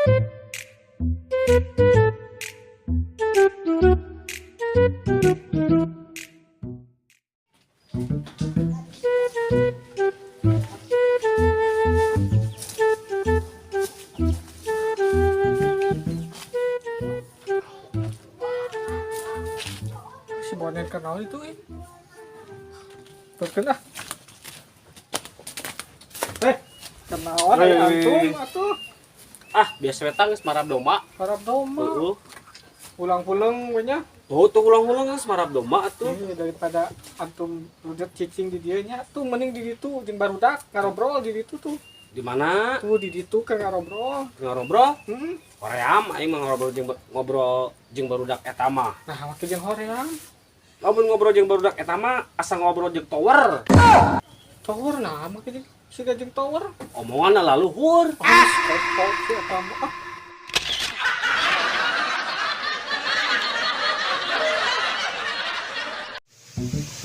Si bonet kenal itu berkenah kenaon antum atuh Biasa wetang geus marab doma. harap doma pulang-pulang nya Tuh ulang-ulang geus marab doma atuh. daripada antum rudet cicing di dieu nya tuh mending di ditu jeung barudak ngarobrol di ditu tuh Di mana? tuh di ditu keur ngarobrol Ngobrol? hmm. Koream aing mah ngobrol jeung barudak eta mah. Nah make jeung horeang Lamun ngobrol jeung barudak eta mah asa ngobrol jeung tower. tower nah make jeung siga jeung tower Omonganna laluhur. kopo si eta mah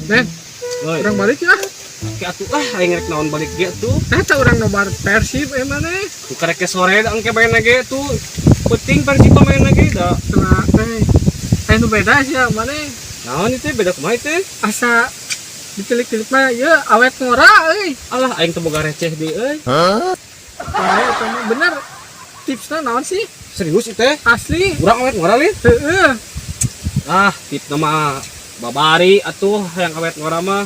Ben, orang balik ya. Ki atuh aing rek naon balik ge tuh. Eta orang nobar Persib mana? Tuh karek ke sore da engke main ge tuh. Penting Persib main ge da. Tengah nu beda sih mana? Naon itu beda kumaha teh? Asa ditilik-tilik mah ye awet ngora euy. Alah aing teu boga receh deui euy. Eta mah bener. Tipsna naon sih? Serius itu teh? Asli. Urang awet ngora lin? Heeh. Tipsna mah babari atuh yang awet ngora mah.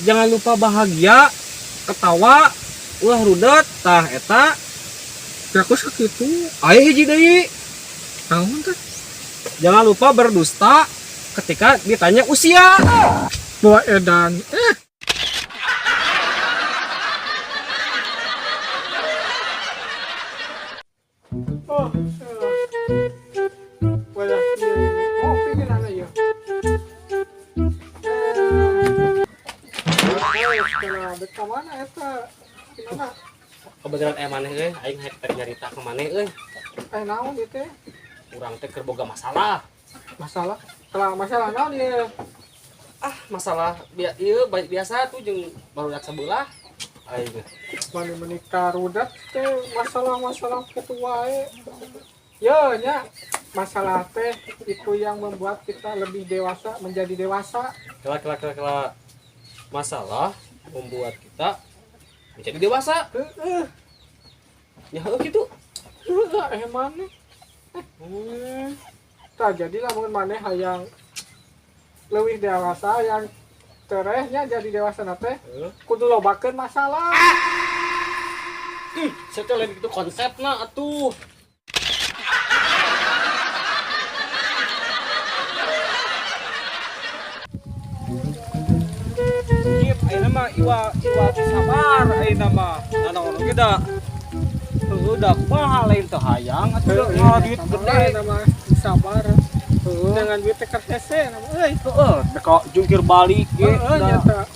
Jangan lupa bahagia, ketawa, ulah rudet, tah eta. Aku sakitu. Aya hiji deui. Naon teh? Jangan lupa berdusta ketika ditanya usia. Bawa edan. Oh. Wadah kopi gimana ya? Beta mana eta? Gimana? Kebetulan maneh euy, aing hek nyarita ka maneh euy. Naon ieu teh? Urang teh keur boga masalah. Masalah? Masalah naon ieu? Masalah ieu biasa tuh jeung barudak sabelah. Aing Mani menikah rudat teh masalah-masalah kitu wae. Yo nya, masalah teh itu yang membuat kita lebih dewasa, menjadi dewasa. kela masalah membuat kita menjadi dewasa. Ya gitu. Mana? Tak jadi lamun maneh hayang leuwih dewasa yang terehnya jadi dewasa nate kudu lobakeun masalah. Saya teh lain gitu konsepna atuh. Ayeuna mah iwa sabar ayeuna mah. Anu ge da. Udah kumaha lain teu hayang atuh duit gede Nama sabar. Dengan duit teh hese nama euy. Heeh, kok jungkir balik ge. Nyata.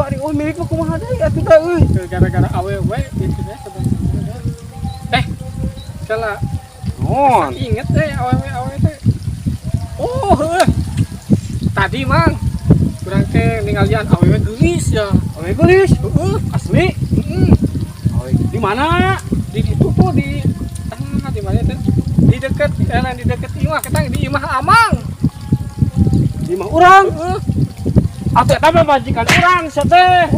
Ari milik mah kumaha deui atuh da euy. Gara-gara awewe gitu ya sebenarnya. Salah. Naon? Inget awewe teh. Oh, tadi mang kurang teh ninggalian awewe geulis ya. Awewe geulis? Asli? Awewe di mana? Di situ tuh di tengah di mana teh? Di dekat imah kita di imah Amang. Di imah urang. Atuh eta mah majikan urang sia teh.